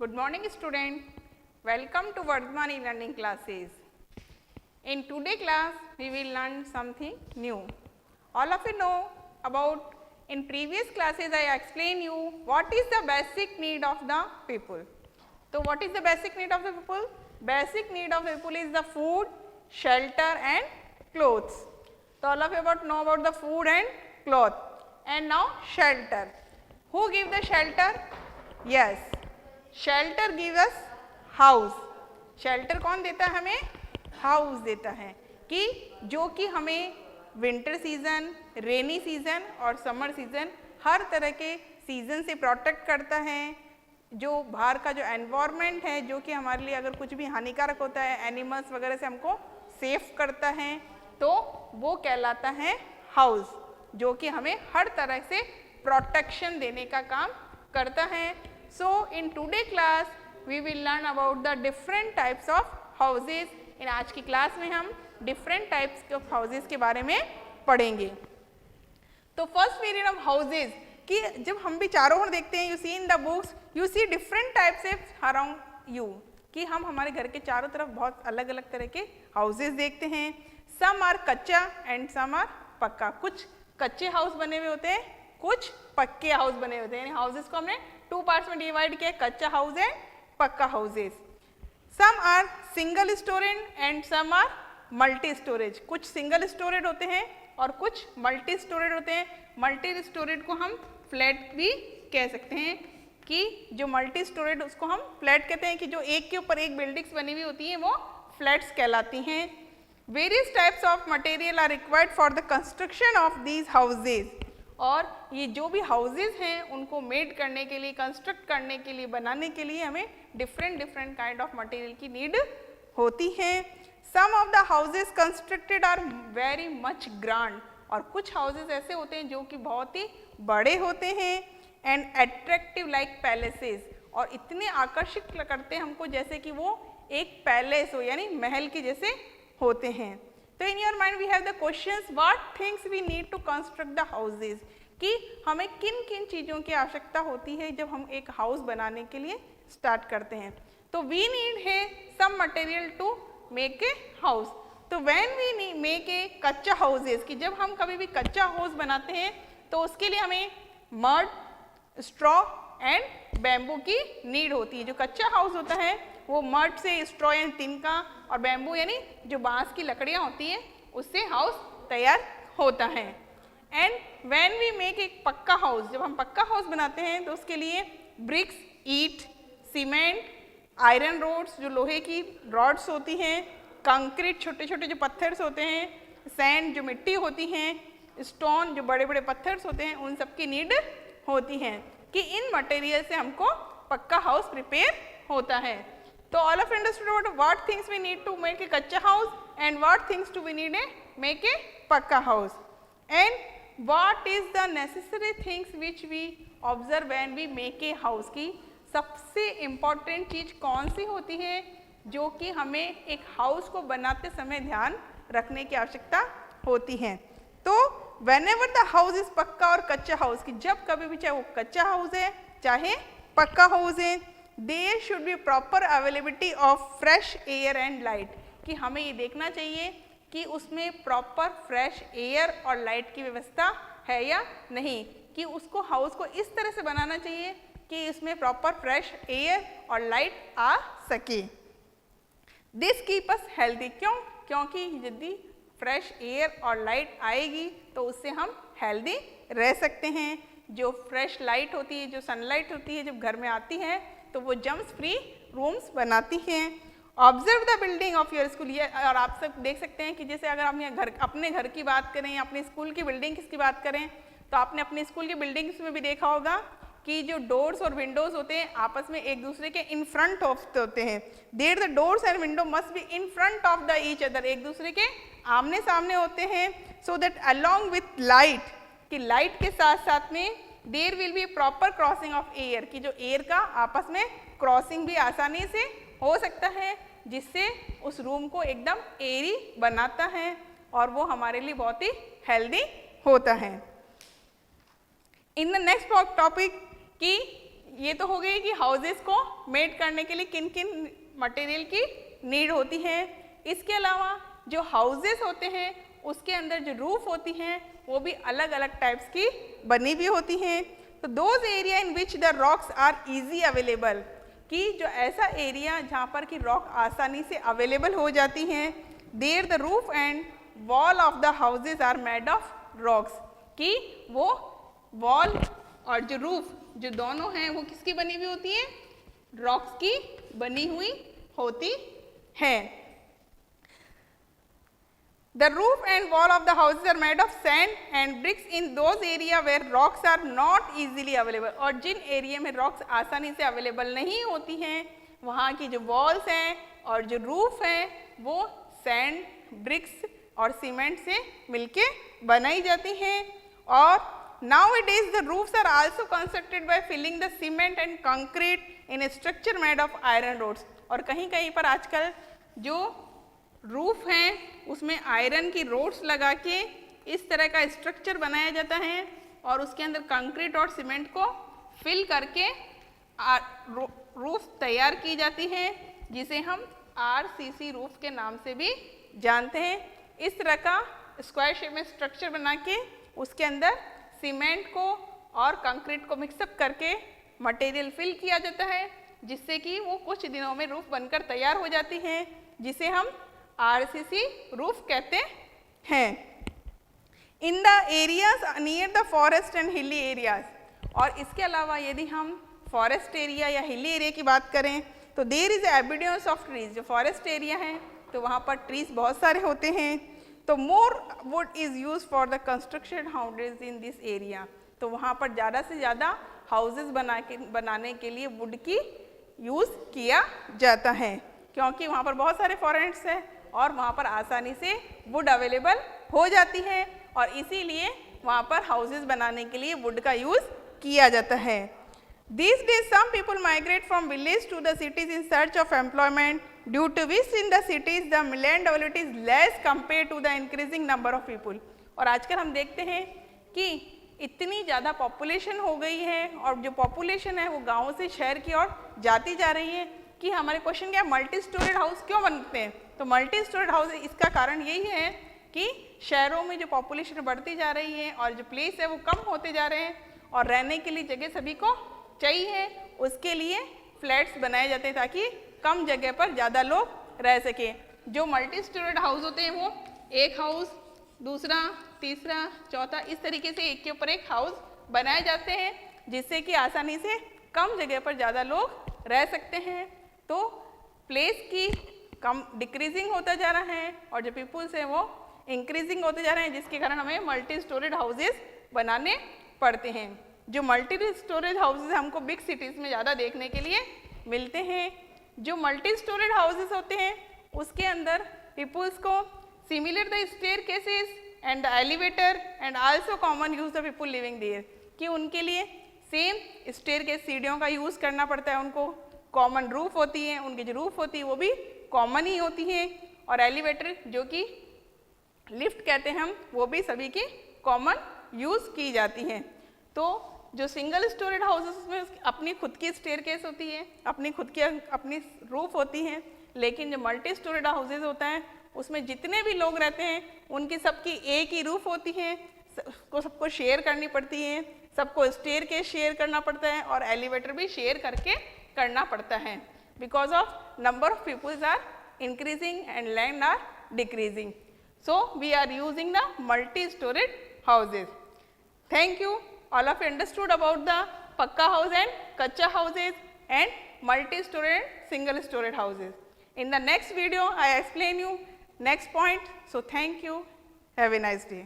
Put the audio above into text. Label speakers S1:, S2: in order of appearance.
S1: Good morning student. Welcome to Vardhman e-learning classes. In today's class we will learn something new. All of you know about in previous classes I explained you what is the basic need of the people. So what is the basic need of the people? Basic need of the people is the food, shelter and clothes. So all of you know about the food and cloth. And now shelter. Who give the shelter? Yes, shelter give us house. Shelter कौन देता है हमें? House देता है कि जो कि हमें विंटर सीजन, रेनी सीजन और समर सीजन हर तरह के सीजन से प्रोटेक्ट करता है। जो बाहर का जो एनवायरनमेंट है जो कि हमारे लिए अगर कुछ भी हानिकारक होता है एनिमल्स वगैरह से हमको सेफ करता है, तो वो कहलाता है हाउस, जो कि हमें हर तरह से प्रोटेक्शन देने का काम करता है। So in today class we will learn about the different types of houses. In आज की क्लास में हम डिफरेंट टाइप्स ऑफ हाउसेस के बारे में पढ़ेंगे। तो फर्स्ट पीरियड ऑफ हाउसेस कि जब हम भी चारों ओर देखते हैं, you see in the books you see different types of around you, कि हम हमारे घर के चारों तरफ बहुत अलग अलग तरह के हाउसेस देखते हैं। सम आर कच्चा एंड सम आर पक्का। कुछ कच्चे हाउस बने हुए होते हैं, कुछ पक्के हाउस बने होते हैं। हाउसेस को हमने टू पार्ट्स में डिवाइड किया, kutcha house and pucca houses. Some are single storage and some are multi storage. कुछ सिंगल स्टोरेज होते हैं और कुछ मल्टी स्टोरेज होते हैं। मल्टी स्टोरेज को हम फ्लैट भी कह सकते हैं, कि जो मल्टी स्टोरेज उसको हम फ्लैट कहते हैं, कि जो एक के ऊपर एक बिल्डिंग्स बनी हुई होती हैं वो फ्लैट्स कहलाती हैं। Various types of material are required for the construction of these houses. और ये जो भी हाउसेज हैं उनको मेड करने के लिए, कंस्ट्रक्ट करने के लिए, बनाने के लिए हमें डिफरेंट काइंड ऑफ मटेरियल की नीड होती है। Some of the houses constructed are very much grand. और कुछ हाउसेज ऐसे होते हैं जो कि बहुत ही बड़े होते हैं। एंड अट्रैक्टिव लाइक पैलेसेस, और इतने आकर्षित करते हैं हमको जैसे कि वो एक पैलेस हो, यानी महल के जैसे होते हैं। तो in your mind we have the questions what things we need to construct the houses, कि हमें किन किन चीज़ों की आवश्यकता होती है जब हम एक हाउस बनाने के लिए स्टार्ट करते हैं। तो वी नीड है some material to make a house. तो when we make a kutcha houses, कि जब हम कभी भी कच्चा हाउस बनाते हैं तो उसके लिए हमें मड, स्ट्रॉ एंड बैम्बू की नीड होती है। जो कच्चा हाउस होता है वो मड से, स्ट्रॉ यानी तिनका, और बैम्बू यानी जो बांस की लकड़ियाँ होती हैं उससे हाउस तैयार होता है। एंड व्हेन वी मेक एक पक्का हाउस, जब हम पक्का हाउस बनाते हैं तो उसके लिए ब्रिक्स, ईट, सीमेंट, आयरन रोड्स जो लोहे की रॉड्स होती हैं, कंक्रीट छोटे छोटे जो पत्थर्स होते हैं, सैंड जो मिट्टी होती हैं, स्टोन जो बड़े बड़े पत्थर्स होते हैं, उन सब की नीड होती हैं, कि इन मटेरियल से हमको पक्का हाउस प्रिपेयर होता है। तो all of understood about what things we need to make a kachcha house and what things to we need a make a pucca house, and what is the necessary things which we observe when we make a house, की सबसे important चीज़ कौन सी होती है जो कि हमें एक house को बनाते समय ध्यान रखने की आवश्यकता होती है। तो whenever the house is पक्का और कच्चा हाउस, की जब कभी भी चाहे वो कच्चा हाउस है चाहे पक्का हाउस है, there should be proper availability of fresh air and light, कि हमें ये देखना चाहिए कि उसमें प्रॉपर फ्रेश एयर और लाइट की व्यवस्था है या नहीं, कि उसको हाउस को इस तरह से बनाना चाहिए कि इसमें प्रॉपर फ्रेश एयर और लाइट आ सके। This keep us healthy. क्यों? क्योंकि यदि फ्रेश एयर और लाइट आएगी तो उससे हम हेल्दी रह सकते हैं। जो फ्रेश लाइट होती है, जो सनलाइट होती है, जब घर में आती है तो वो जम्स फ्री रूम्स बनाती हैं। Observe the building of your school. ये और आप सब देख सकते हैं कि जैसे अगर हम यहाँ अपने घर की बात करें, अपने स्कूल की बिल्डिंग की बात करें, तो आपने अपने स्कूल की बिल्डिंग्स में भी देखा होगा कि जो डोर्स और विंडोज होते हैं आपस में एक दूसरे के इन फ्रंट ऑफ होते हैं। There the doors and window must be in front of the each other, एक दूसरे के आमने सामने होते हैं। So that along with light, कि लाइट के साथ साथ में there will be proper crossing of air, की जो एयर का आपस में क्रॉसिंग भी आसानी से हो सकता है, जिससे उस रूम को एकदम एयरी बनाता है और वो हमारे लिए बहुत ही हेल्दी होता है। इन द नेक्स्ट टॉपिक, कि ये तो हो गई कि हाउसेस को मेड करने के लिए किन किन मटेरियल की नीड होती है। इसके अलावा जो हाउसेस होते हैं उसके अंदर जो रूफ होती हैं वो भी अलग अलग टाइप्स की बनी हुई होती हैं। तो those area in which the rocks are easy available, कि जो ऐसा एरिया जहाँ पर कि रॉक आसानी से अवेलेबल हो जाती हैं, there the roof and wall of the houses are made of rocks, कि वो वॉल और जो रूफ जो दोनों हैं वो किसकी बनी हुई होती है, रॉक्स की बनी हुई होती है। The roof and wall of the houses are made of sand and bricks in those area where rocks are not easily available, और जिन एरिया में रॉक्स आसानी से अवेलेबल नहीं होती हैं वहाँ की जो वॉल्स हैं और जो रूफ हैं वो सैंड, ब्रिक्स और सीमेंट से मिलके बनाई जाती हैं। और nowadays the roofs are also constructed by filling the cement and concrete in a structure made of iron rods, और कहीं कहीं पर आजकल जो रूफ हैं उसमें आयरन की रोड्स लगा के इस तरह का स्ट्रक्चर बनाया जाता है और उसके अंदर कंक्रीट और सीमेंट को फिल करके रूफ तैयार की जाती है, जिसे हम आरसीसी रूफ के नाम से भी जानते हैं। इस तरह का स्क्वायर शेप में स्ट्रक्चर बना के उसके अंदर सीमेंट को और कंक्रीट को मिक्सअप करके मटेरियल फिल किया जाता है, जिससे कि वो कुछ दिनों में रूफ बनकर तैयार हो जाती है, जिसे हम आरसीसी रूफ कहते हैं। In the areas near the forest and hilly areas, और इसके अलावा यदि हम फॉरेस्ट एरिया या हिली एरिया की बात करें तो देयर इज एबिडेंस ऑफ ट्रीज, जो फॉरेस्ट एरिया है तो वहाँ पर ट्रीज बहुत सारे होते हैं। तो more wood is use for the construction houses in this area, तो वहाँ पर ज़्यादा से ज़्यादा हाउसेज बनाने के लिए वुड की यूज़ किया जाता है, क्योंकि वहाँ पर बहुत सारे फॉरेस्ट हैं और वहाँ पर आसानी से वुड अवेलेबल हो जाती है और इसीलिए वहाँ पर हाउसेज बनाने के लिए वुड का यूज़ किया जाता है। These days some people migrate from village to the cities in search of employment, due to which in the cities the land availability is less compared to the increasing number of people। और आजकल हम देखते हैं कि इतनी ज़्यादा population हो गई है और जो पॉपुलेशन है वो गाँव से शहर की ओर जाती जा रही है कि हमारे क्वेश्चन क्या, मल्टी स्टोरेड हाउस क्यों बनते हैं? तो मल्टी स्टोरेड हाउस इसका कारण यही है कि शहरों में जो पॉपुलेशन बढ़ती जा रही है और जो प्लेस है वो कम होते जा रहे हैं और रहने के लिए जगह सभी को चाहिए, उसके लिए फ्लैट्स बनाए जाते हैं ताकि कम जगह पर ज़्यादा लोग रह सकें। जो मल्टी स्टोरेड हाउस होते हैं वो एक हाउस, दूसरा, तीसरा, चौथा, इस तरीके से एक के ऊपर एक हाउस बनाए जाते हैं, जिससे कि आसानी से कम जगह पर ज़्यादा लोग रह सकते हैं। तो प्लेस की कम डिक्रीजिंग होता जा रहा है और जो पीपुल्स हैं वो इंक्रीजिंग होते जा रहे हैं, जिसके कारण हमें मल्टी स्टोरेज हाउसेस बनाने पड़ते हैं। जो मल्टी स्टोरेज हाउसेस हमको बिग सिटीज़ में ज़्यादा देखने के लिए मिलते हैं। जो मल्टी स्टोरेज हाउसेस होते हैं उसके अंदर पीपुल्स को similar the staircases and the elevator and also common use the people living there, कि उनके लिए सेम स्टेयरकेस सीढ़ियों का यूज़ करना पड़ता है, उनको कॉमन रूफ होती है, उनकी जो रूफ होती है वो भी कॉमन ही होती है, और एलिवेटर जो कि लिफ्ट कहते हैं हम, वो भी सभी की कॉमन यूज़ की जाती हैं। तो जो सिंगल स्टोरेज हाउसेस में अपनी खुद की स्टेयरकेस होती है, अपनी खुद की अपनी रूफ होती हैं, लेकिन जो मल्टी स्टोरेज हाउसेज होता है उसमें जितने भी लोग रहते हैं उनकी सबकी एक ही रूफ होती है, सबको शेयर करनी पड़ती है, सबको स्टेयरकेस शेयर करना पड़ता है और एलिवेटर भी शेयर करके करना पड़ता है, because of number of peoples are increasing and land are decreasing, so we are using the multi storage houses. Thank you, all of you understood about the pakka house and kacha houses and multi storage single storage houses. In the next video I explain you next point, so thank you, have a nice day.